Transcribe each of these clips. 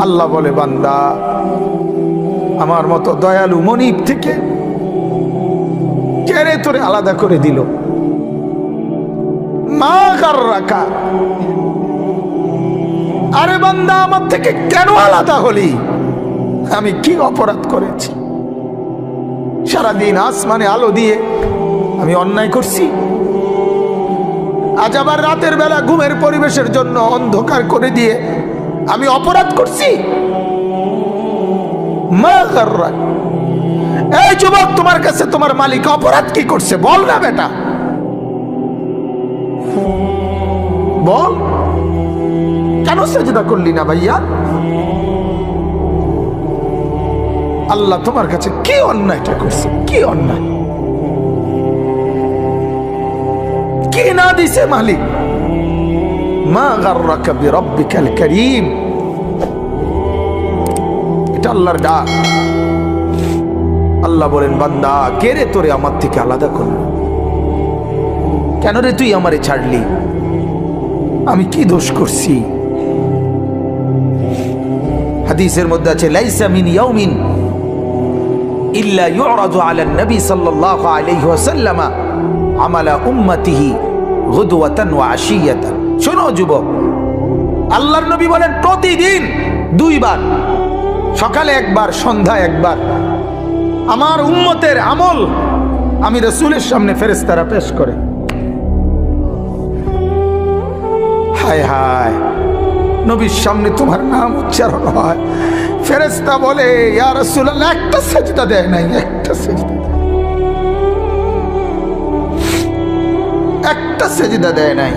আল্লাহ বলে, বান্দা আমার মতো দয়ালু মনিব থেকে কেড়ে তোরে আলাদা করে দিল। মা গাররাকা, আরে বান্দা আমার থেকে কেন আলাদা হলি? আমি কি অপরাধ করেছি? সারাদিন আসমানে আলো দিয়ে আমি অন্যায় করছি? আজ আবার রাতের বেলা ঘুমের পরিবেশের জন্য অন্ধকার করে দিয়ে আমি অপরাধ করছি? মা গাররাক, এই যুবক, তোমার কাছে তোমার মালিক অপরাধ কি করছে বল না বেটা, বল। কেন সেজদা করলি না ভাইয়া? আল্লাহ তোমার কাছে কি অন্যায়টা করছে? কি অন্যায়, কি না দিছে মালিক? মা গাররাকা বিরাব্বিকাল কারীম, এটা আল্লাহর ডাক। আল্লাহ বলেন, বান্দা কে রে তোরে আমার থেকে আলাদা করলো? কেন রে তুই আমারে ছাড়লি? আমি কি দোষ করছি? হাদিসের মধ্যে আছে, লাইসা মিন ইয়াউমিন ইল্লা ইউরাদু আলা নবী সাল্লাল্লাহু আলাইহি ওয়াসাল্লাম আমালা উম্মতিহি গুদওয়াতান ওয়া আশিয়াতান। শোনো যুবক, আল্লাহর নবী বলেন প্রতিদিন দুইবার, সকালে একবার, সন্ধ্যায় একবার, আমার উম্মতের আমল আমি রাসূলের সামনে ফেরেশতারা পেশ করে। হায় হায়, নবীর সামনে তোমার নাম উচ্চারণ হয়, ফেরেশতা বলে, ইয়া রাসূলুল্লাহ একটা সেজদা দেয় নাই, একটা সেজদা, একটা সেজদা দেয় নাই।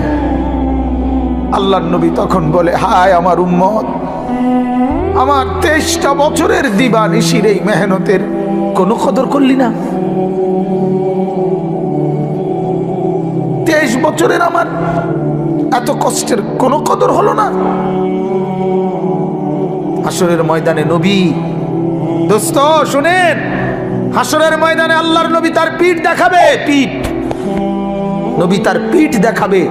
আল্লাহর নবী তখন বলে, হায় আমার উম্মত, আমার 23টা বছরের দিবানিশির এই মেহনতের কোনো কদর করলি না? 23 বছরের আমার এত কষ্টের কোনো কদর হলো না? হাসরের ময়দানে নবী, দোস্ত শুনেন, হাসরের ময়দানে আল্লাহর নবী তার পিঠ দেখাবে, পিঠ, নবী তার পিঠ দেখাবে,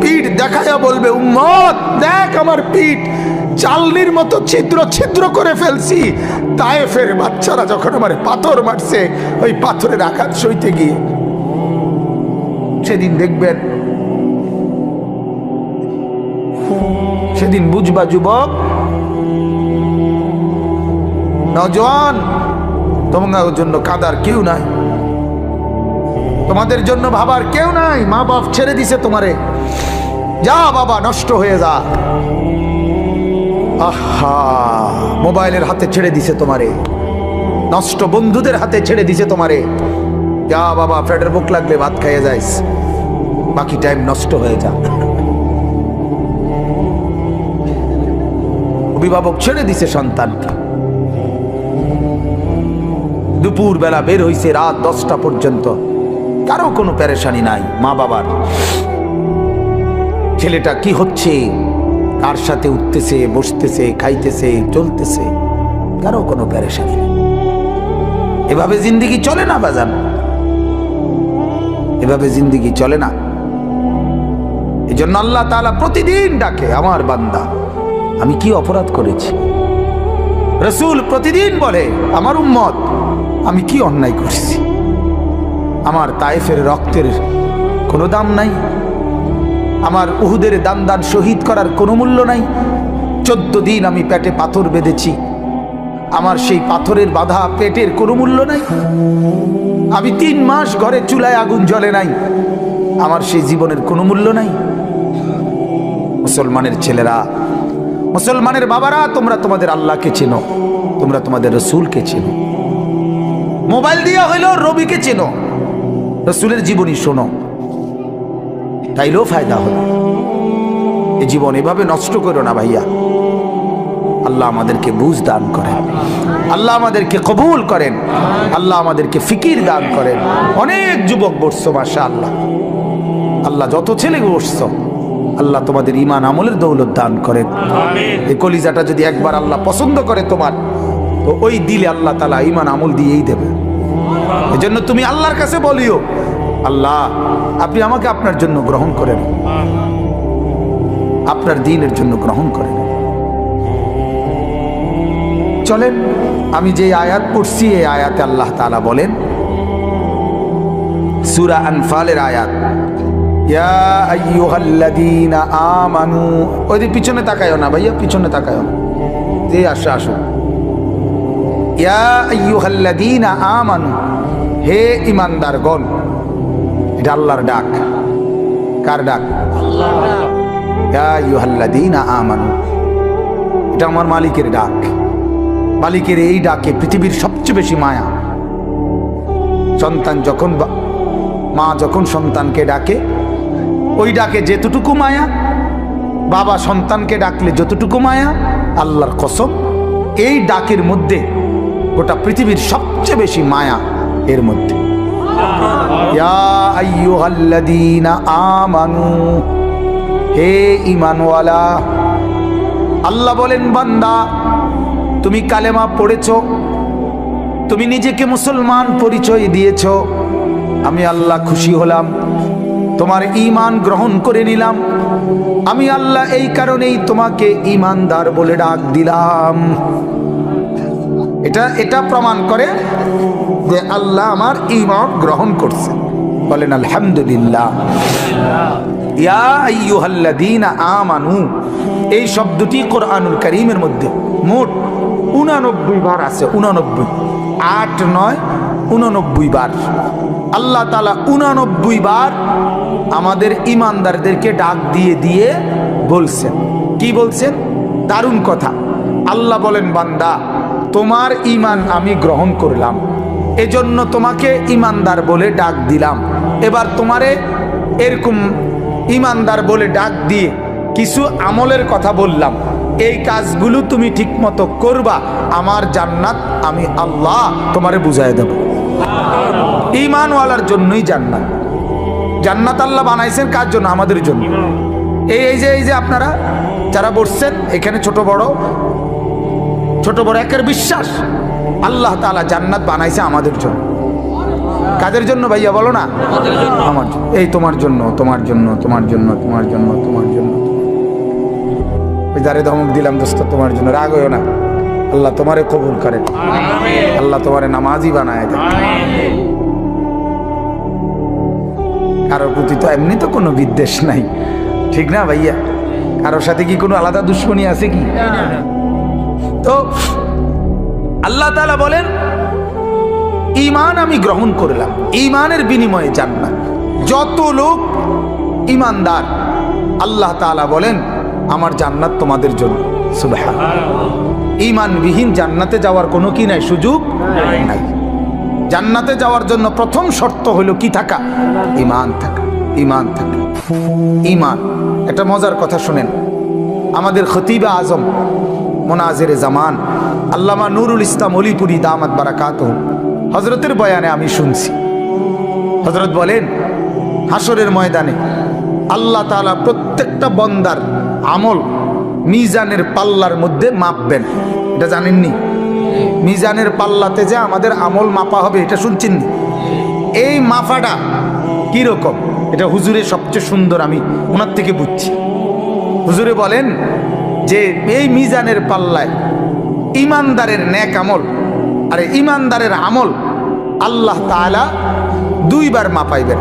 পিঠ দেখায়া বলবে, উম্মত দেখ আমার পিঠ, চালনির মতো ছিদ্র ছিদ্র করে ফেলছি। তায়েফের বাচ্চারা যখন আমার পাথর মারছে, ওই পাথরের আঘাত সইতে গিয়ে। সেদিন দেখবেন, সেদিন বুঝবা যুবক, নওজোয়ান, তোমাদের জন্য কাদার কেউ নাই, তোমাদের জন্য ভাবার কেউ নাই। মা বাপ ছেড়ে দিছে তোমারে, যা বাবা নষ্ট হয়ে যা। আহা, মোবাইলের হাতে ছেড়ে দিছে তোমারে, নষ্ট বন্ধুদের হাতে ছেড়ে দিছে তোমারে, যা বাবা পেটের ভুক লাগলে ভাত খাইয়ে যাইস, বাকি টাইম নষ্ট হয়ে যা। অভিভাবক ছেড়ে দিছে সন্তানকে, দুপুর বেলা বের হইছে রাত 10টা পর্যন্ত, কারো কোনো পেরেশানি নাই। মা বাবার, ছেলেটা কি হচ্ছে, কার সাথে উঠতেছে, বসতেছে, খাইতেছে, চলতেছে, কারো কোনো পেরেশানি নেই। এভাবে জিন্দেগি চলে না বাজান, এভাবে জিন্দেগি চলে না। এই জন্য আল্লাহ তাআলা প্রতিদিন ডাকে, আমার বান্দা আমি কি অপরাধ করেছি? রাসূল প্রতিদিন বলে, আমার উম্মত আমি কি অন্যায় করছি? আমার তায়েফের রক্তের কোনো দাম নাই, আমার উহুদের দান শহীদ করার কোনো মূল্য নাই। 14 দিন আমি পেটে পাথর বেঁধেছি, আমার সেই পাথরের বাধা পেটের কোনো মূল্য নাই। আমি 3 মাস ঘরে চুলায় আগুন জ্বলে নাই, আমার সেই জীবনের কোনো মূল্য নাই। মুসলমানের ছেলেরা, মুসলমানের বাবারা, তোমরা তোমাদের আল্লাহকে চেনো, তোমরা তোমাদের রসুলকে চেনো। মোবাইল দিয়া হইলেও রবিকে চেনো, রসুলের জীবনী শোনো, তাইলেও ফায়দা হবে। এই জীবন এভাবে নষ্ট করো না ভাইয়া। আল্লাহ আমাদেরকে বুঝ দান করেন, আল্লাহ আমাদেরকে কবুল করেন, আল্লাহ আমাদেরকে ফিকির দান করেন। অনেক যুবক বসছো মাশাআল্লাহ, আল্লাহ যত ছেলে বসছো, আল্লাহ তোমাদের ঈমান আমলের দৌলত দান করেন। এই কলিজাটা যদি একবার আল্লাহ পছন্দ করে তোমার, তো ওই দিলে আল্লাহ তাআলা ঈমান আমল দিয়েই দেবে। এজন্য তুমি আল্লাহর কাছে বলিও, আল্লাহ আপনি আমাকে আপনার জন্য গ্রহণ করেন, আপনার দ্বীনের জন্য গ্রহণ করেন। চলেন আমি যে আয়াত পড়ছি এই আয়াতে আল্লাহ তাআলা বলেন, সূরা আনফালের আয়াত, ইয়া আইয়ুহাল্লাযীনা আমানু। ওই পিছনে তাকায়ও না ভাইয়া, পিছনে তাকায়ও না, যে আসো আসো। ইয়া আইয়ুহাল্লাযীনা আমানু, হে ঈমানদারগণ। এটা আল্লাহর ডাক। কার ডাক? আল্লাহর ডাক। ইয়া আইয়ুহাল্লাযীনা আমানু, এটা আমার মালিকের ডাক। মালিকের এই ডাকে পৃথিবীর সবচেয়ে বেশি মায়া। সন্তান যখন, মা যখন সন্তানকে ডাকে, ওই ডাকে যেতটুকু মায়া, বাবা সন্তানকে ডাকলে যতটুকু মায়া, আল্লাহর কসম এই ডাকের মধ্যে গোটা পৃথিবীর সবচেয়ে বেশি মায়া এর মধ্যে। ইয়া আইয়ুহাল্লাযীনা আমানু, হে ঈমানওয়ালা। আল্লাহ বলেন, বান্দা তুমি কালেমা পড়েছো, তুমি নিজেকে মুসলমান পরিচয় দিয়েছো, আমি আল্লাহ খুশি হলাম, তোমার ঈমান গ্রহণ করে নিলাম। আমি আল্লাহ এই কারণেই তোমাকে ঈমানদার বলে ডাক দিলাম। এটা প্রমাণ করে যে আল্লাহ আমার ঈমান গ্রহণ করছে। বলেন আলহামদুলিল্লাহ। ইয়া আইয়ুহাল্লাযীনা আমানু, এই শব্দটি কোরআনুল কারীমের মধ্যে মোট 89 বার আছে। 89, 8, 9, 89 বার আল্লাহ তাআলা 89 বার আমাদের ঈমানদারদেরকে ডাক দিয়ে দিয়ে বলছেন। কি বলছেন? দারুণ কথা। আল্লাহ বলেন, বান্দা তোমার ঈমান আমি গ্রহণ করলাম, এজন্য তোমাকে ঈমানদার বলে ডাক দিলাম। এবার তোমারে এরকম ঈমানদার বলে ডাক দিয়ে কিছু আমলের কথা বললাম, এই কাজগুলো তুমি ঠিকমতো করবা, আমার জান্নাত আমি আল্লাহ তোমারে বুঝাই দেব। ঈমানওয়ালার জন্যই জান্নাত। জান্নাত আল্লাহ বানাইছেন কার জন্য? আমাদের জন্য। এই যে আপনারা যারা বসছেন এখানে, ছোট বড় একের বিশ্বাস আল্লাহ তাআলা জান্নাত বানাইছে আমাদের জন্য। কাদের জন্য ভাইয়া বলো না? আমার জন্য। এই তোমার জন্য, তোমার জন্য, তোমার জন্য, তোমার জন্য, তোমার জন্য। ওই যারে ধমক দিলাম দোস্ত, তোমার জন্য। রাগ হইও না, আল্লাহ তোমারে কবুল করেন, আল্লাহ তোমারে নামাজি বানায় দেন। কারোর প্রতি তো এমনি তো কোনো বিদ্বেষ নাই, ঠিক না ভাইয়া? কারোর সাথে কি কোনো আলাদা দুশ্মনী আছে কি? তো আল্লাহ তাআলা বলেন, ঈমান আমি গ্রহণ করলাম, ঈমানের বিনিময়ে জান্নাত। যত লোক ঈমানদার আল্লাহ তাআলা বলেন আমার জান্নাত তোমাদের জন্য। সুবহানাল্লাহ। ঈমানবিহীন জান্নাতে যাওয়ার কোনো কি নাই, সুযোগ নাই। জান্নাতে যাওয়ার জন্য প্রথম শর্ত হলো কি থাকা? ঈমান থাকা। ঈমান থাকা, ঈমান। একটা মজার কথা শুনেন। আমাদের খতিবে আজম মুনাজিরে জামান আল্লামা নুরুল ইসলাম অলিপুরি দামাত বারাকাতুহু, হযরতের বয়ানে আমি শুনছি। হযরত বলেন, হাসরের ময়দানে আল্লাহ তাআলা প্রত্যেকটা বান্দার আমল মিজানের পাল্লার মধ্যে মাপবেন। এটা জানেননি? মিজানের পাল্লাতে যে আমাদের আমল মাপা হবে, এটা শুনছেন? এই মাপাটা কিরকম, এটা হুজুরের সবচেয়ে সুন্দর আমি ওনার থেকে বুঝছি। হুজুরে বলেন যে এই মিজানের পাল্লায় ঈমানদারের নেক আমল আর ঈমানদারের আমল আল্লাহ তাআলা 2 বার মাপাইবেন।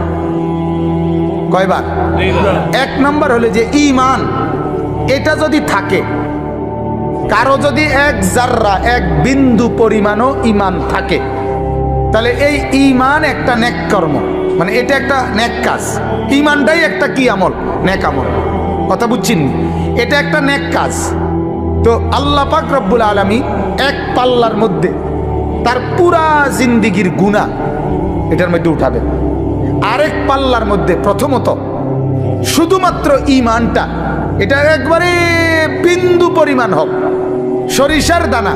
কয়বার? 1 নাম্বার হলো যে ঈমান, এটা যদি থাকে, কারো যদি 1 জাররা 1 বিন্দু পরিমাণও ঈমান থাকে, তাহলে এই ঈমান একটা নেক কর্ম, মানে এটা একটা নেক কাজ। ঈমানটাই একটা কি আমল? নেক আমল। কথা বুঝছেন? এটা একটা নেক কাজ। তো আল্লাহ পাক রব্বুল আলামিন এক পাল্লার মধ্যে তার পুরা জিন্দেগীর গুনাহ এটার মধ্যে উঠাবেন। আরেক পাল্লার মধ্যে প্রথমত শুধুমাত্র ঈমানটা, এটা একবারে বিন্দু পরিমাণ হোক, সরিষার দানা,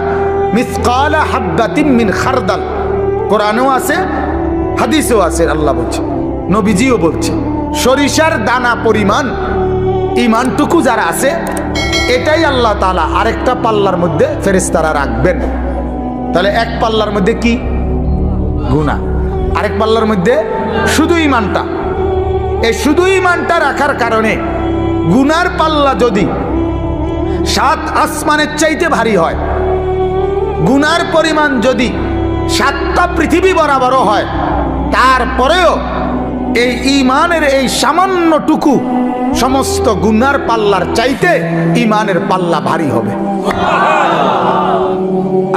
মিসকালা হাব্বাতিন মিন খারদাল। কোরআনেও আছে, হাদিসেও আছে, আল্লাহ বলছে, নবীজিও বলছে, সরিষার দানা পরিমাণ ঈমানটুকু যারা আছে, এটাই আল্লাহ তাআলা আরেকটা পাল্লার মধ্যে ফেরেশতারা রাখবেন। তাহলে এক পাল্লার মধ্যে কি? গুনাহ। আরেক পাল্লার মধ্যে শুধু ঈমানটা। এই শুধু ঈমানটা রাখার কারণে গুনার পাল্লা যদি 7 আসমানের চাইতে ভারী হয়, গুনার পরিমাণ যদি 7টা পৃথিবী বরাবরও হয়, তারপরেও এই ঈমানের এই সামান্যটুকু সমস্ত গুনার পাল্লার চাইতে ঈমানের পাল্লা ভারী হবে।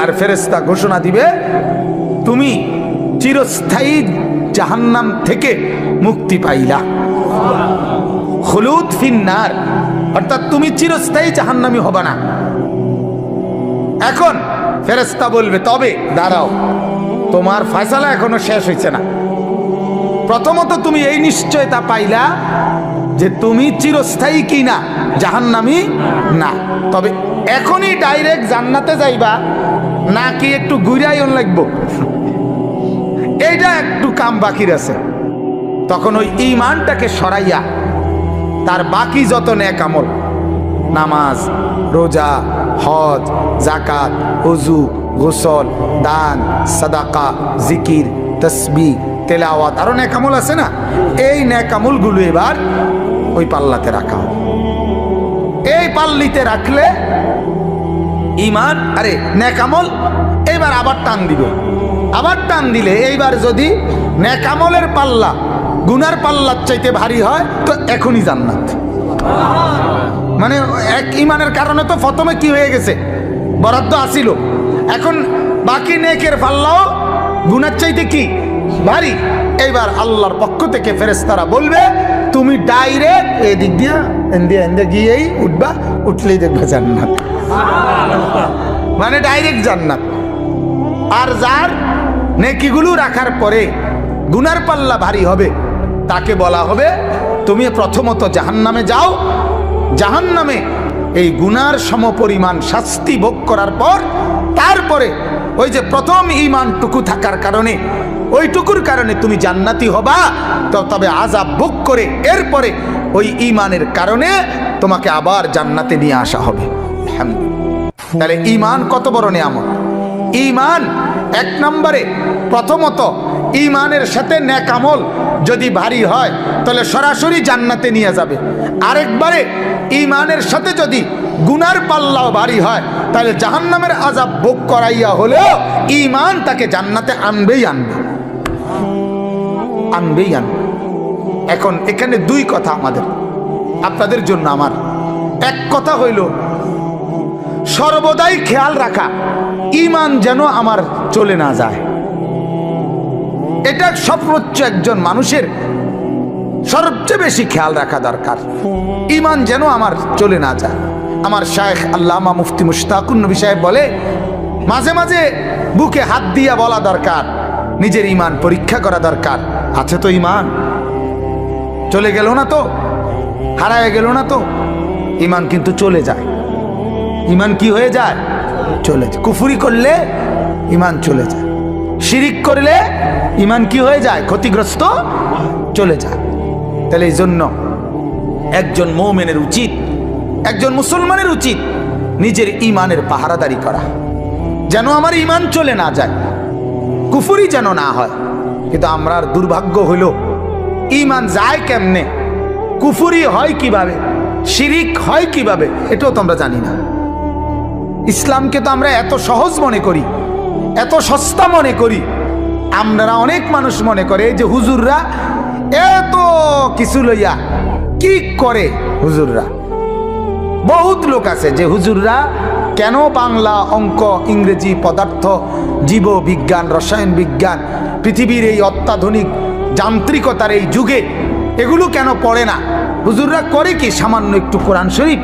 আর ফেরেশতা ঘোষণা দিবে, তুমি চিরস্থায়ী জাহান্নাম থেকে মুক্তি পাইলা, খুলুদ ফিন্নার, অর্থাৎ তুমি চিরস্থায়ী জাহান্নামী হবে না। এখন ফেরেশতা বলবে, তবে দাঁড়াও, তোমার ফয়সালা এখনো শেষ হয়েছে না। প্রথমত তুমি এই নিশ্চয়তা পাইলা যে তুমি চিরস্থায়ী কি না, জাহান্নামী না। তবে এখনই ডাইরেক্ট জান্নাতে যাইবা নাকি একটু ঘুরাইন লাগবো, এইটা একটু কাম বাকির আছে। তখন ওই ঈমানটাকে সরাইয়া তার বাকি যত নেক আমল, নামাজ, রোজা, হজ, যাকাত, ওযু, গোসল, দান, সাদাকা, জিকির, তাসবিহ, তেলাওয়াত, আরো নেক আমল আছে না, এই নেক আমলগুলো এবার ওই পাল্লাতে রাখা হবে। এই পাল্লিতে রাখলে ঈমান, আরে নেক আমল এইবার আবার টান দিবে, আবার টান দিলে এইবার যদি নেক আমলের পাল্লা গুনার পাল্লার চাইতে ভারী হয় তো এখনই জান্নাত। মানে এক ঈমানের কারণে তো প্রথমে কি হয়ে গেছে, বরাদ্দ আসিল, এখন বাকি নেকের পাল্লাও গুনার চাইতে কি ভারী। এইবার আল্লাহর পক্ষ থেকে ফেরেশতারা বলবে, তুমি ডাইরেক্ট এদিক দিয়া এন্দে গিয়েই উঠবা, উঠলেই দেখবা জান্নাত, মানে ডাইরেক্ট জান্নাত। আর যার নেকিগুলো রাখার পরে গুনার পাল্লা ভারী হবে, তাকে বলা হবে, তুমি প্রথমত জাহান্নামে যাও, জাহান্নামে এই গুনার সমপরিমাণ শাস্তি ভোগ করার পর তারপরে ওই যে প্রথম ঈমানটুকু থাকার কারণে, ওইটুকুর কারণে তুমি জান্নাতি হবা। তো তবে আযাব ভোগ করে এরপরে ওই ঈমানের কারণে তোমাকে আবার জান্নাতে নিয়ে আসা হবে। তাহলে ঈমান কত বড় নিয়ামত। ঈমান এক নম্বরে, প্রথমত ঈমানের সাথে নেক আমল যদি ভারী হয় তাহলে সরাসরি জান্নাতে নিয়ে যাবে। আরেকবারে ঈমানের সাথে যদি গুনার পাল্লাও ভারী হয় তাহলে জাহান্নামের আযাব ভোগ করাইয়া হলেও ঈমান তাকে জান্নাতে আনবেই আনবে। এখন এখানে দুই কথা আমাদের, আপনাদের জন্য আমার। এক কথা হইল সর্বদাই খেয়াল রাখা ঈমান যেন আমার চলে না যায়। এটা সর্বোচ্চ একজন মানুষের সবচেয়ে বেশি খেয়াল রাখা দরকার, ঈমান যেন আমার চলে না যায়। আমার শায়েখ আল্লামা মুফতি মুশতাকুন নবী সাহেব বলে, মাঝে মাঝে বুকে হাত দিয়া বলা দরকার, নিজের ঈমান পরীক্ষা করা দরকার, আছে তো ঈমান, চলে গেল না তো, হারায় গেল না তো। ঈমান কিন্তু চলে যায়। ঈমান কি হয়ে যায়? চলে যায়। কুফরি করলে ঈমান চলে যায়, শিরিক করলে ঈমান কি হয়ে যায়? ক্ষতিগ্রস্ত চলে যায়। তাহলে এই জন্য একজন মুমিনের উচিত, একজন মুসলমানের উচিত নিজের ঈমানের পাহারাদারি করা, যেন আমার ঈমান চলে না যায়, কুফরি যেন না হয়। কিন্তু আমরার দুর্ভাগ্য হইল ঈমান যায় কেমনে, কুফরি হয় কিভাবে, শিরিক হয় কিভাবে, এটাও তো আমরা জানি না। ইসলামকে তো আমরা এত সহজ মনে করি, এত সস্তা মনে করি। আমরা অনেক মানুষ মনে করে যে হুজুররা এত কিছু লইয়া কি করে। হুজুররা, বহুত লোক আছে যে হুজুররা কেন বাংলা, অঙ্ক, ইংরেজি, পদার্থ, জীব বিজ্ঞান, রসায়ন বিজ্ঞান, পৃথিবীর এই অত্যাধুনিক যান্ত্রিকতার এই যুগে এগুলো কেন পড়ে না? হুজুররা করে কি? সামান্য একটু কোরআন শরীফ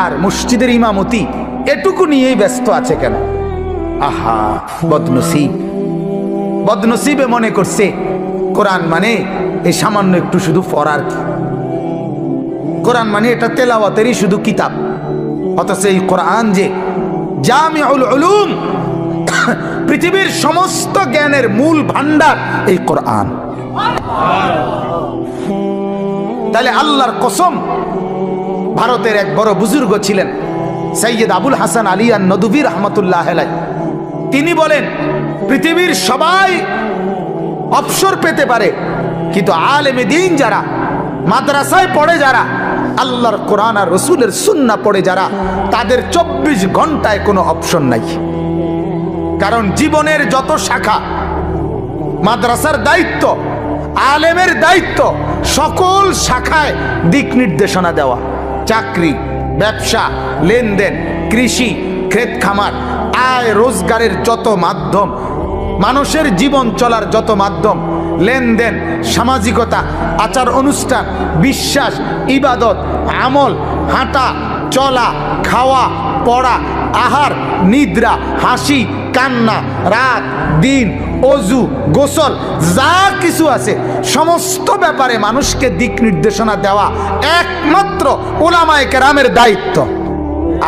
আর মসজিদের ইমামতি, এটুকু নিয়েই ব্যস্ত আছে কেন? আহা, বদনসিব, বদনসিবে মনে করছে কোরআন মানে এই সামান্য একটু শুধু পড়ার, কোরআন মানে এটা তেলাওয়াতেরই শুধু কিতাব। অথচ এই কোরআন যে জামিউল উলুম, পৃথিবীর সমস্ত জ্ঞানের মূল ভান্ডার এই কোরআন। তাহলে আল্লাহর কসম, ভারতের এক বড় বুজুর্গ ছিলেন সৈয়দ আবুল হাসান আলী আন-নদভী রাহমাতুল্লাহ আলাইহি, তিনি বলেন পৃথিবীর সবাই অবসর পেতে পারে, কিন্তু আলেমে দ্বীন যারা, মাদ্রাসায় পড়ে যারা, আল্লাহর কোরআন আর রসুলের সুন্নাহ পড়ে যারা, তাদের 24 ঘন্টায় কোনো অপশন নাই। কারণ জীবনের যত শাখা, মাদ্রাসার দায়িত্ব, আলেমের দায়িত্ব, সকল শাখায় দিক নির্দেশনা দেওয়া। চাকরি, ব্যবসা, লেনদেন, কৃষি, ক্ষেত খামার, আয় রোজগারের যত মাধ্যম, মানুষের জীবন চলার যত মাধ্যম, লেনদেন, সামাজিকতা, আচার অনুষ্ঠান, বিশ্বাস, ইবাদত, আমল, হাঁটা চলা, খাওয়া পড়া, আহার নিদ্রা, হাসি কান্না, রাত দিন, অজু গোসল, যা কিছু আছে সমস্ত ব্যাপারে মানুষকে দিক নির্দেশনা দেওয়া একমাত্র উলামায়ে কেরামের দায়িত্ব,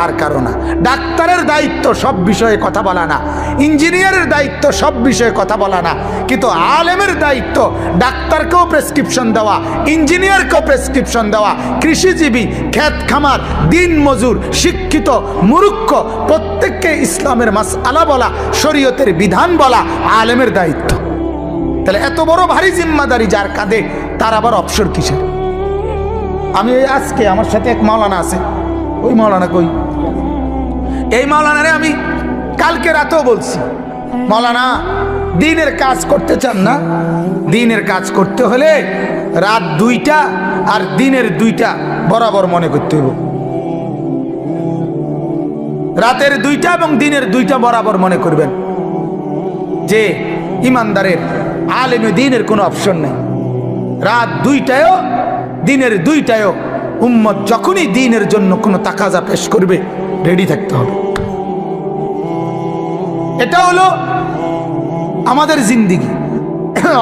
আর কারো না। ডাক্তারের দায়িত্ব সব বিষয়ে কথা বলা না, ইঞ্জিনিয়ারের দায়িত্ব সব বিষয়ে কথা বলা না, কিন্তু আলেমের দায়িত্ব ডাক্তারকেও প্রেসক্রিপশন দেওয়া, ইঞ্জিনিয়ারকেও প্রেসক্রিপশন দেওয়া, কৃষিজীবী, ক্ষেত খামার, দিন মজুর, শিক্ষিত মূর্খ প্রত্যেককে ইসলামের মাসআলা বলা, শরীয়তের বিধান বলা আলেমের দায়িত্ব। তাহলে এত বড় ভারী জিম্মাদারি যার কাঁধে, তার আবার অবসর কিসের? আমি আজকে আমার সাথে এক মাওলানা আছে, ওই মাওলানা কই, এই মাওলানারে আমি কালকে রাতেও বলছি, মাওলানা দিনের কাজ করতে চান না? দিনের কাজ করতে হলে রাত 2টা আর দিনের 2টা বরাবর মনে করতে হইব। রাতের 2টা এবং দিনের 2টা বরাবর মনে করবেন যে ইমানদারের আলেমে দিনের কোনো অপশন নেই। রাত 2টায়ও দিনের 2টায়ও উম্মত যখনই দ্বীনের জন্য কোনো তাকাজা পেশ করবে রেডি থাকতে হবে। এটা হলো আমাদের জিন্দেগি।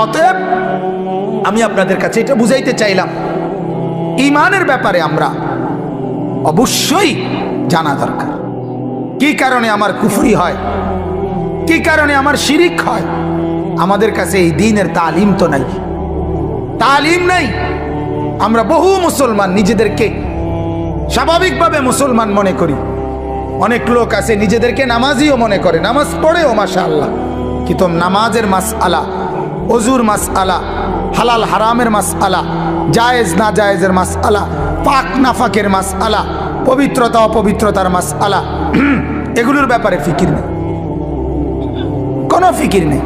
অতএব আমি আপনাদের কাছে এটা বুঝাইতে চাইলাম, ঈমানের ব্যাপারে আমরা অবশ্যই জানা দরকার। কি কারণে আমার কুফরি হয়, কি কারণে আমার শিরিক হয়? আমাদের কাছে এই দ্বীনের তালিম তো নাই, তালিম নাই। আমরা বহু মুসলমান নিজেদেরকে স্বাভাবিকভাবে মুসলমান মনে করি। অনেক লোক আছে নিজেদেরকে নামাজিও মনে করে, নামাজ পড়েও মাশাআল্লাহ, কিন্তু নামাজের মাসআলা, ওযুর মাসআলা, হালাল হারামের মাসআলা, জায়েজ না জায়েজের মাসআলা, পাক নাফাকের মাসআলা, পবিত্রতা অপবিত্রতার মাসআলা, এগুলোর ব্যাপারে ফিকির নেই, কোনো ফিকির নেই।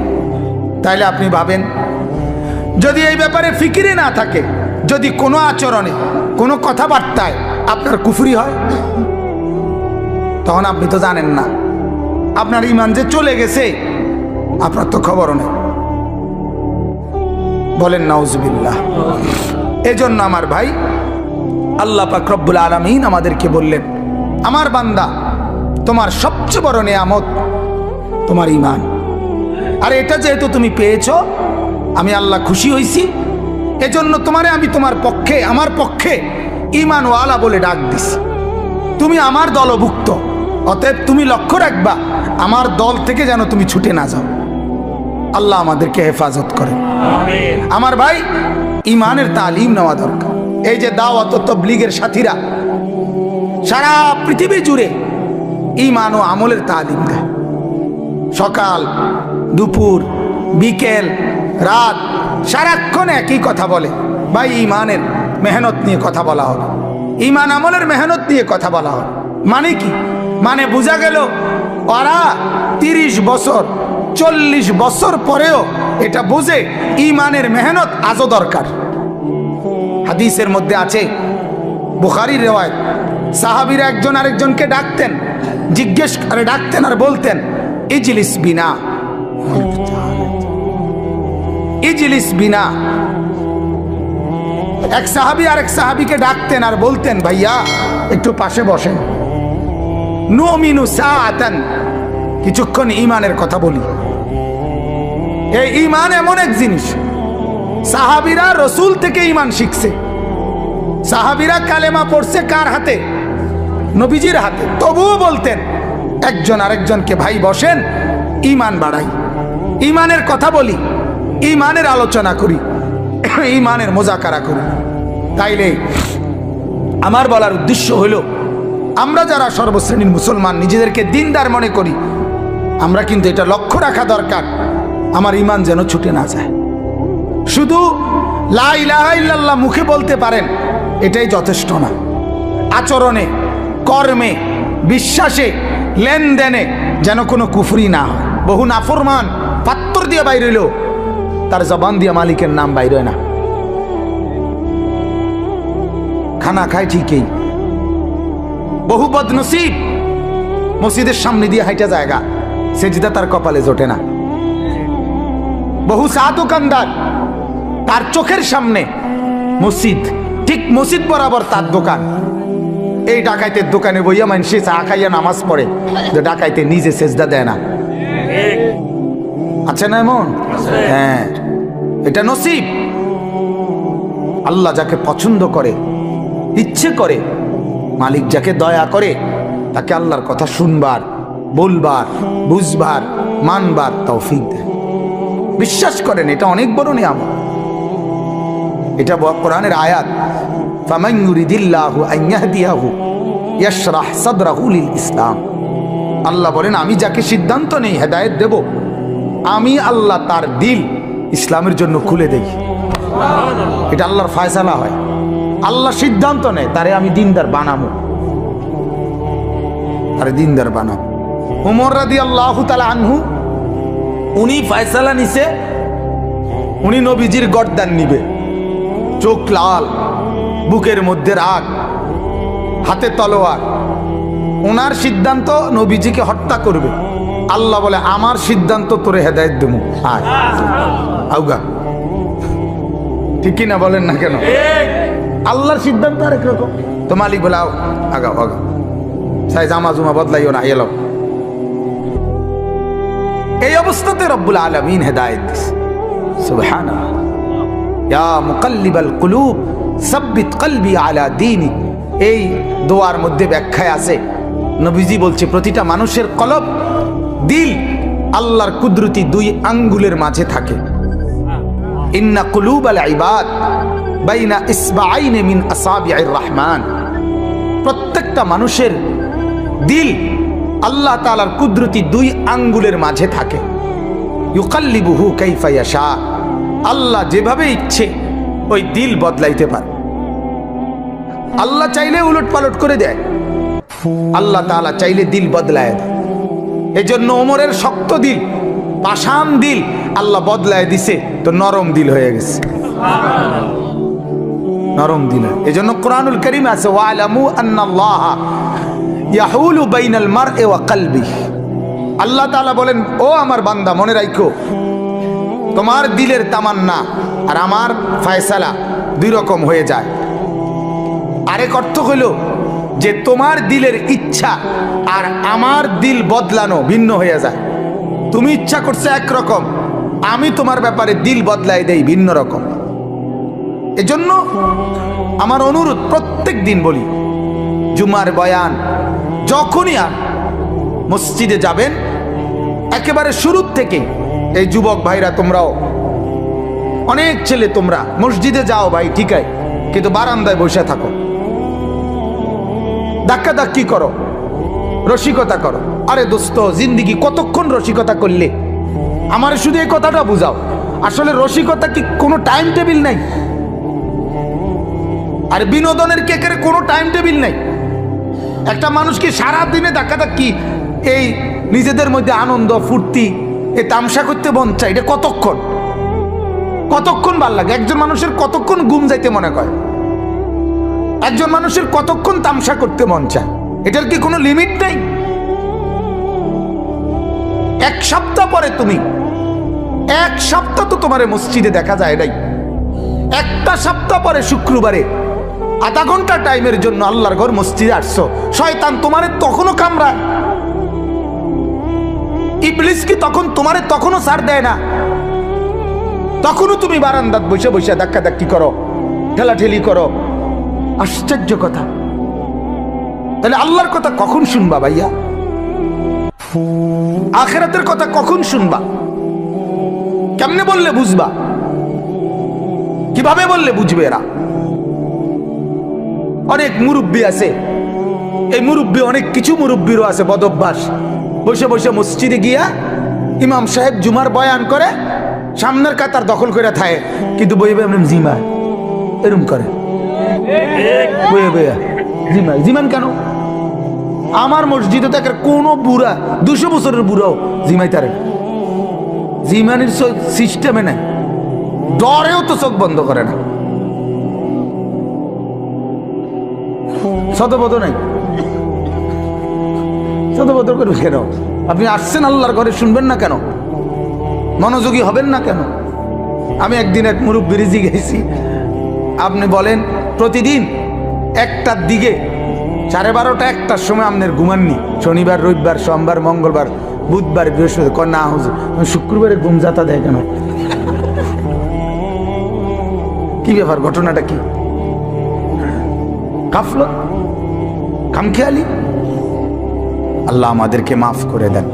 তাইলে আপনি ভাবেন, যদি এই ব্যাপারে ফিকিরে না থাকে, যদি কোনো আচরণে কোনো কথাবার্তায় আপনার কুফরি হয়, তখন আপনি তো জানেন না আপনার ঈমান যে চলে গেছে, আপনার তো খবরও নেই। বলেন নাউজুবিল্লাহ। এজন্য আমার ভাই, আল্লাহ পাক রব্বুল আলামিন আমাদেরকে বললেন, আমার বান্দা তোমার সবচেয়ে বড় নিয়ামত তোমার ঈমান, আর এটা যেহেতু তুমি পেয়েছো, আমি আল্লাহ খুশি হইছি, এজন্য তোমারে আমি তোমার পক্ষে, আমার পক্ষে ঈমানওয়ালা বলে ডাক দিছি। তুমি আমার দলভুক্ত, অতএব তুমি লক্ষ্য রাখবা আমার দল থেকে যেন তুমি ছুটে না যাও। আল্লাহ আমাদেরকে হেফাজত করে। আমার ভাই, ঈমানের তালিম নেওয়া দরকার। এই যে দাওয়াত ও তাবলীগের সাথীরা সারা পৃথিবী জুড়ে ঈমান ও আমলের তালিম দেয়। সকাল দুপুর বিকেল রাত সারাক্ষণ একই কথা বলে, ভাই ঈমানের মেহনত নিয়ে কথা বলা হবে, ঈমান আমলের মেহনত নিয়ে কথা বলা হবে। মানে কি? মানে বোঝা গেল ওরা 30 বছর 40 বছর পরেও এটা বোঝে ঈমানের মেহনত আজও দরকার। হাদিসের মধ্যে আছে, বুখারীর রিওয়ায়াত, সাহাবীরা একজন আরেকজনকে ডাকতেন, জিজ্ঞেস করে ডাকতেন আর বলতেন, ইজলিস বিনা, ইজলিস বিনা। এক সাহাবী আরেক সাহাবীকে ডাকতেন আর বলতেন, ভাইয়া একটু পাশে বসেন, নুমিনু সাআতান, কিছুক্ষণ ঈমানের কথা বলি। এই ঈমান এমন এক জিনিস, সাহাবীরা রাসূল থেকে ঈমান শিখছে। সাহাবীরা কালেমা পড়ছে কার হাতে? নবীজির হাতে। তবুও বলতেন একজন আরেকজনকে, ভাই বসেন, ঈমান বাড়াই, ঈমানের কথা বলি, ঈমানের আলোচনা করি, ঈমানের মুযাকারা করি। তাইলে আমার বলার উদ্দেশ্য হলো, আমরা যারা সর্বশ্রেণীর মুসলমান নিজেদেরকে দিনদার মনে করি, আমরা কিন্তু এটা লক্ষ্য রাখা দরকার আমার ঈমান যেন ছুটে না যায়। শুধু লা ইলাহা ইল্লাল্লাহ মুখে বলতে পারেন, এটাই যথেষ্ট না। আচরণে, কর্মে, বিশ্বাসে, লেনদেনে যেন কোনো কুফরি না হয়। বহু নাফরমান পাত্তর দিয়ে বাইর হইল, তার জবান দিয়ে মালিকের নাম বাইর হয় না। খানা খায় ঠিকই, বহু বদনসিব মসজিদের সামনে দিয়ে হাইটা জায়গা, সেজদা তার কপালে জোটে না। বহু চা দোকানদার, তার চোখের সামনে মসজিদ, ঠিক মসজিদ বরাবর তার দোকান। এই ডাকাইতের দোকানে বইয়া মানুষে চা খাইয়া নামাজ পড়ে, ডাকাইতে নিজে সেজদা দেয় না। আছে না এমন? হ্যাঁ, এটা নসিব। আল্লাহ যাকে পছন্দ করে, ইচ্ছে করে, মালিক যাকে দয়া করে, তাকে আল্লাহর কথা শুনবার, বলবার, বুঝবার, মানবার তৌফিক দেয়। বিশ্বাস করেন, এটা অনেক বড় নিয়ামত। এটা কোরআনের আয়াত, ফামান ইউরিদিল্লাহু আন ইয়াহদিয়াহু ইয়াশরাহ সাদরাহু লিল ইসলাম। আল্লাহ বলেন, আমি যাকে সিদ্ধান্ত নেই হেদায়েত দেব, আমি আল্লাহ তার দিল ইসলামের জন্য খুলে দেই। এটা আল্লাহর ফয়সালা হয়। আল্লাহ সিদ্ধান্ত নেয়, তারে আমি দিনদার বানাবো, তারে দিনদার বানাবো। উমর রাদিয়াল্লাহু তাআলা আনহু, উনি ফয়সালা নিছে, উনি নবীজির গর্দান নিবে, চোখ লাল, বুকের মধ্যে রাগ, হাতে তলোয়ার। ওনার সিদ্ধান্ত নবীজিকে হত্যা করবে। আল্লাহ বলে, আমার সিদ্ধান্ত তোরে হেদায়েত দেবো, আয় আউগা। ঠিকই না বলেন না কেন? আল্লাহর সিদ্ধান্ত আরেক রকম। তো মালিক বলে, আও আগাও আগাও, সাই জামা জুমা বদলাইও না, এলো। এই অবস্থাতে রব্বুল আলামিন হেদায়েত দিছে। সুবহানাল্লাহ। ইয়া মুকাল্লিবাল কুলুব সাব্বিত কলবি আলা দীনিক। এই দোয়ার মধ্যে ব্যাখ্যায় আছে, নবীজি বলছে, প্রতিটা মানুষের কলব, দিল আল্লাহর কুদরতি দুই আঙ্গুলের মাঝে থাকে। ইন্না কুলুবাল ইবাদ বাইনা ইসবাআইনি মিন আসাবিআর রহমান। প্রত্যেকটা মানুষের দিল আল্লাহ তাআলার কুদরতি দুই আঙ্গুলের মাঝে থাকে। ইউকাল্লিবুহু কাইফা ইয়াশা। আল্লাহ যেভাবে ইচ্ছে ওই দিল বদলাইতে পারে। আল্লাহ চাইলে উলট পালট করে দেয়, আল্লাহ তাআলা চাইলে দিল বদলায় দেয়। এজন্য ওমরের শক্ত দিল, পাষাণ দিল আল্লাহ বদলায় দিছে, তো নরম দিল হয়ে গেছে, নরম দিল। এজন্য কোরআনুল কারীম আছে, ওয়ালামু আন্নাল্লাহা ইয়াহুলু বাইনাল মারই ওয়া কলবিহি। আল্লাহ তাআলা বলেন, ও আমার বান্দা, মনে রাখো, তোমার দিলের তামান্না আর আমার ফয়সালা দুই রকম হয়ে যায়। আরেক অর্থ হইল যে তোমার দিলের ইচ্ছা আর আমার দিল বদলানো ভিন্ন হয়ে যায়। তুমি ইচ্ছা করছে একরকম, আমি তোমার ব্যাপারে দিল বদলাই দেই ভিন্ন রকম। এজন্য আমার অনুরোধ, প্রত্যেক দিন বলি, জুমার বয়ান যখনই আর মসজিদে যাবেন, একেবারে শুরুর থেকে, এই যুবক ভাইরা, তোমরাও অনেক ছেলে, তোমরা মসজিদে যাও ভাই, ঠিক আছে, কিন্তু বারান্দায় বসে থাকো, ধাক্কা ধাক্কি করো, রসিকতা করো। আরে দোস্ত, জিন্দিগি কতক্ষণ রসিকতা করলে? আমার শুধু এই কথাটা বুঝাও, আসলে রসিকতা কি কোনো টাইম টেবিল নাই? আর বিনোদনের কেকের কোনো টাইম টেবিল নাই? একটা মানুষ কি সারাদিনে ধাক্কা ধাক্কি, এই নিজেদের মধ্যে আনন্দ ফুর্তি, এই তামসা করতে মন চায়, এটা কতক্ষণ? কতক্ষণ ভাল লাগে? একজন মানুষের কতক্ষণ ঘুম যাইতে মনে করে? একজন মানুষের কতক্ষণ তামসা করতে মন চায়? এটার কি কোনো লিমিট নেই? এক সপ্তাহ পরে তুমি, এক সপ্তাহ তো তোমার মসজিদে দেখা যায় নাই, একটা সপ্তাহ পরে শুক্রবারে আধা ঘন্টা টাইমের জন্য আল্লাহর ঘর মসজিদে আসছো, শয়তান তোমারে তখনও কামড়ায়? ইবলিস কি তখন তোমারে তখনও ছাড় দেয় না? তখনও তুমি বারান্দাত বসে বসে ধাক্কা ধাক্কি করো, ঠেলাঠেলি করো। আশ্চর্য কথা। তাহলে আল্লাহর কথা কখন শুনবা ভাইয়া? আখিরাতের কথা কখন শুনবা? কেমনে বললে বুঝবা? কিভাবে বললে বুঝবে এরা? অনেক মুরব্বী আছে, এই মুরব্বী, অনেক কিছু মুরব্বীরও আছে বদভ্যাস, বসে বসে মসজিদে গিয়া ইমাম সাহেব জুমার বয়ান করে, সামনের কাতার দখল করে থাকে, কিন্তু বইবে জিমা এরম করে, বইয়ে বইয়া জিমা। জিমান কেন? আমার মসজিদে তো কোনো বুড়া, 200 বছরের বুড়াও জিমাই তারে। জিমানির সিস্টেমে নাই, ডরেও তো চোখ বন্ধ করে না, শতবদ নাই, শতবদ করবে কেন? আপনি আসছেন আল্লাহর ঘরে, শুনবেন না কেন? মনোযোগী হবেন না কেন? আমি একদিন এক মুরব্বির জিজ্ঞেসি, আপনি বলেন প্রতিদিন 1টার দিকে 12:30 1টার সময় আপনার ঘুমাননি? শনিবার, রবিবার, সোমবার, মঙ্গলবার, বুধবার, বৃহস্পতিবার? না হুজুর, শুক্রবারে ঘুম যাতা দেয় কেন? কি ব্যাপার, ঘটনাটা কি? গাফলত, খামখেয়ালি। আল্লাহ আমাদেরকে মাফ করে দেন।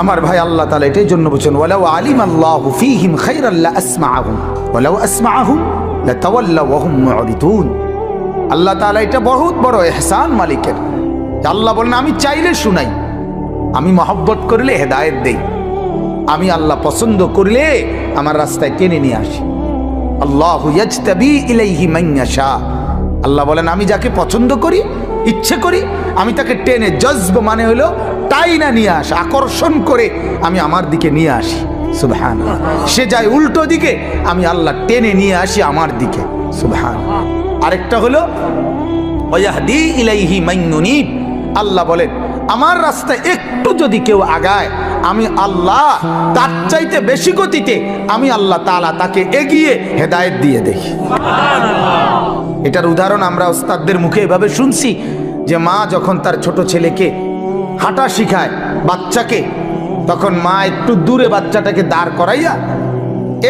আমার ভাই, আল্লাহ তাআলা এটাই জন্য বলেন, ওয়ালাউ আলিমাল্লাহু ফীহিম খায়রাল লাসমাআহুম ওয়ালাউ আসমাআহুম লাতাওয়াল্লাউ ওয়া হুম মুরিদুন। আল্লাহ তাআলা এটা বহুত বড় ইহসান মালিকের। আল্লাহ বলেন, আমি চাইলে শুনাই, আমি মহব্বত করলে হেদায়েত দেই, আমি আল্লাহ পছন্দ করলে আমার রাস্তায় টেনে নিয়ে আসি। আল্লাহু ইয়াজতাবি ইলাইহি মান ইয়াশা। আল্লাহ বলেন, আমি যাকে পছন্দ করি, ইচ্ছে করি, আমি তাকে টেনে, জজব মানে হলো টাইনা নিয়ে আসি, আকর্ষণ করে আমি আমার দিকে নিয়ে আসি। সুবহানাল্লাহ। সে যায় উল্টো দিকে, আমি আল্লাহ টেনে নিয়ে আসি আমার দিকে। সুবহানাল্লাহ। আরেকটা হলো ওয়াহদি ইলাইহি মান ইউনিব। আল্লাহ বলেন, আমার রাস্তায় একটু যদি কেউ আগায়, আমি আল্লাহ তার চাইতে বেশি গতিতে আমি আল্লাহ তাআলা তাকে এগিয়ে হেদায়েত দিয়ে দেই। সুবহানাল্লাহ। এটার উদাহরণ আমরা ওস্তাদদের মুখে এভাবে শুনছি যে মা যখন তার ছোট ছেলেকে হাঁটা শিখায়, বাচ্চাকে, তখন মা একটু দূরে বাচ্চাটাকে দাঁড় করাইয়া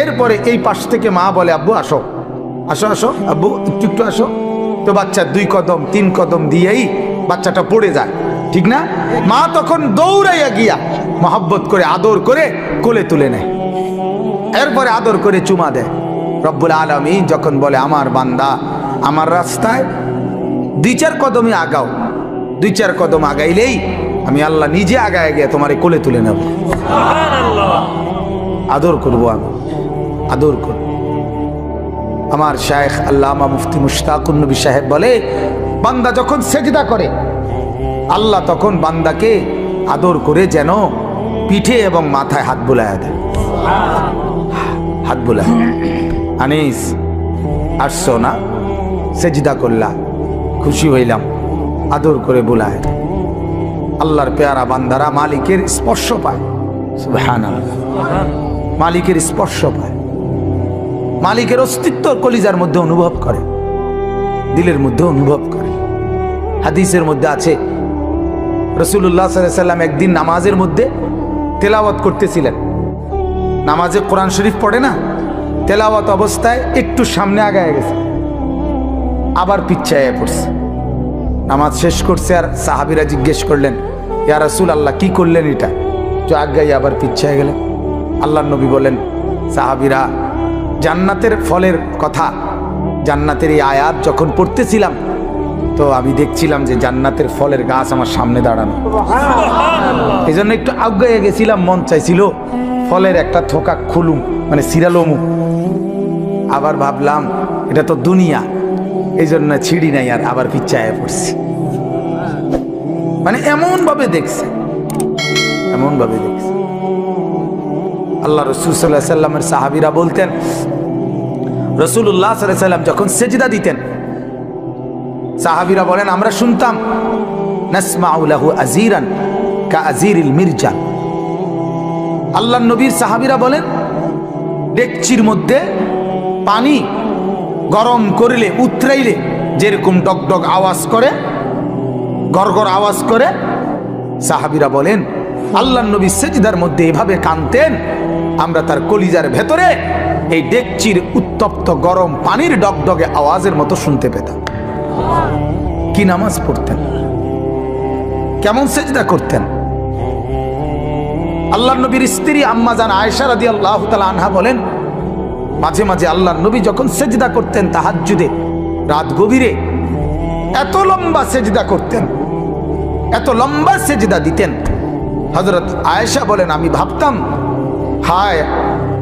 এরপরে এই পাশ থেকে মা বলে, আব্বু আসো, আসো আসো আব্বু, একটু একটু আসো। তো বাচ্চা 2 কদম 3 কদম দিয়েই বাচ্চাটা পড়ে যায়, ঠিক না? মা তখন দৌড়াইয়া গিয়া মহব্বত করে, আদর করে কোলে তুলে নেয়, এরপরে আদর করে চুমা দেয়। রব্বুল আলামিন যখন বলে, আমার বান্দা আমার রাস্তায় 2-4 কদমই আগাও, 2-4 কদম আগাইলেই আমি আল্লাহ নিজে আগায় গিয়ে তোমার কোলে তুলে নেব। সুবহানাল্লাহ। আদর করবো, আমি আদর করব। আমার শায়েখ আল্লামা মুফতি মুশতাকুন নবী সাহেব বলে, বান্দা যখন সেজদা করে, আল্লাহ তখন বান্দাকে আদর করে যেন পিঠে এবং মাথায় হাত বুলায় দেয়। হাত বুলায়, আনিস আসছো না, সেজদা করলা, খুশি হইলাম, আদর করে বুলায়। আল্লাহর পেয়ারা বান্দারা মালিকের স্পর্শ পায়। সুবহানাল্লাহ। মালিকের স্পর্শ পায়, মালিকের অস্তিত্ব কলিজার মধ্যে অনুভব করে, দিলের মধ্যে অনুভব করে। হাদিসের মধ্যে আছে, রাসূলুল্লাহ সাল্লাল্লাহু আলাইহি ওয়াসাল্লাম একদিন নামাজের মধ্যে তেলাওয়াত করতেছিলেন। নামাজে কোরআন শরীফ পড়ে না, তেলাওয়াত অবস্থায় একটু সামনে আগায় গেছে, আবার পিছায় পড়ছে। নামাজ শেষ করছে, আর সাহাবীরা জিজ্ঞেস করলেন, ইয়া রাসূলুল্লাহ কি করলেন এটা, যে আগায় আবার পিছায় গেলেন? আল্লাহর নবী বলেন, সাহাবীরা জান্নাতের ফলের কথা, জান্নাতের এই আয়াত যখন পড়তেছিলাম, তো আমি দেখছিলাম যে জান্নাতের ফলের গাছ আমার সামনে দাঁড়ানো, এই জন্য একটু আগায় গেছিলাম, মন চাইছিল ফলের একটা থোকা খুলুম, মানে সিরালমু। আবার ভাবলাম এটা তো দুনিয়া, এই জন্য ছিড়ি নাই, আর আবার পিছায় পড়ছি। মানে এমন ভাবে দেখছে, এমন ভাবে দেখছে। আল্লাহ রাসূল সাল্লাল্লাহু আলাইহি সাল্লামের সাহাবীরা বলতেন, রাসূলুল্লাহ সাল্লাল্লাহু আলাইহি সাল্লাম যখন সেজদা দিতেন, সাহাবীরা বলেন, আমরা শুনতাম, নাসমাউ লাহু আজিরান কা আজিরিল মিরজান। আল্লাহর নবীর সাহাবীরা বলেন, ডেকচির মধ্যে পানি গরম করলে, উতরাইলে যেরকম ডগডগ আওয়াজ করে, গড়গড় আওয়াজ করে, সাহাবীরা বলেন আল্লাহর নবী সেজদার মধ্যে এভাবে কাঁদতেন, আমরা তার কলিজার ভেতরে এই ডেকচির উত্তপ্ত গরম পানির ডগডগে আওয়াজের মতো শুনতে পেতাম। কি নামাজ পড়তেন, কেমন সেজদা করতেন। আল্লাহর নবীর স্ত্রী আম্মা জান আয়েশা রাদিয়াল্লাহু তাআলা আনহা বলেন, মাঝে মাঝে আল্লাহর নবী যখন সেজদা করতেন তাহাজ্জুদে, রাত গভীরে, এত লম্বা সেজদা করতেন, এত লম্বা সেজদা দিতেন। হযরত আয়েশা বলেন, আমি ভাবতাম, হায়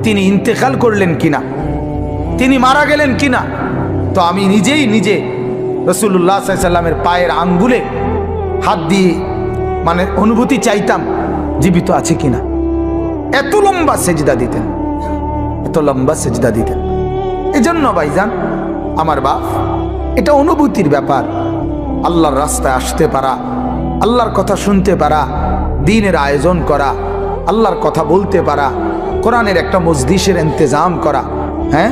তিনি ইন্তেকাল করলেন কিনা, তিনি মারা গেলেন কিনা। তো আমি নিজেই নিজে রাসূলুল্লাহ সাল্লাল্লাহু আলাইহি সাল্লামের পায়ের আঙ্গুলে হাত দিয়ে মানে অনুভূতি চাইতাম জীবিত আছে কিনা। এত লম্বা সেজদা দিতেন, এত লম্বা সেজদা দিতেন। এজন্য ভাইজান আমার বাপ, এটা অনুভূতির ব্যাপার। আল্লাহর রাস্তায় আসতে পারা, আল্লাহর কথা শুনতে পারা, দ্বীনের আয়োজন করা, আল্লাহর কথা বলতে পারা, কোরআনের একটা মজলিসের ইন্তজাম করা, হ্যাঁ,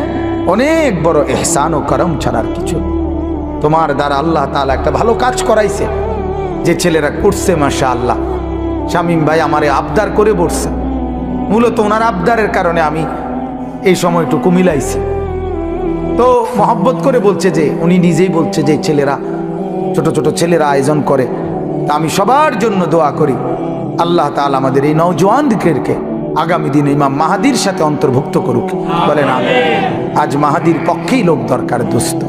অনেক বড় ইহসান ও করম ছাড়ার কিছু। তোমার দ্বারা আল্লাহ তাআলা একটা ভালো কাজ করাইছে, যে ছেলেরা করছে মাশাআল্লাহ। শামীম ভাই আমারে আবদার করে বসছে, মূলত ওনার আবদারের কারণে আমি এই সময়টুকু মিলাইছি। তো মহব্বত করে বলছে, যে উনি নিজেই বলছে যে ছেলেরা, ছোট ছোট ছেলেরা আয়োজন করে, তা আমি সবার জন্য দোয়া করি আল্লাহ তাআলা আমাদের এই নওজোয়ানদেরকে আগামী দিনে ইমাম মাহাদির সাথে অন্তর্ভুক্ত করুক। বলেন আমিন। আজ মাহাদির পক্ষেই লোক দরকার দোস্ত।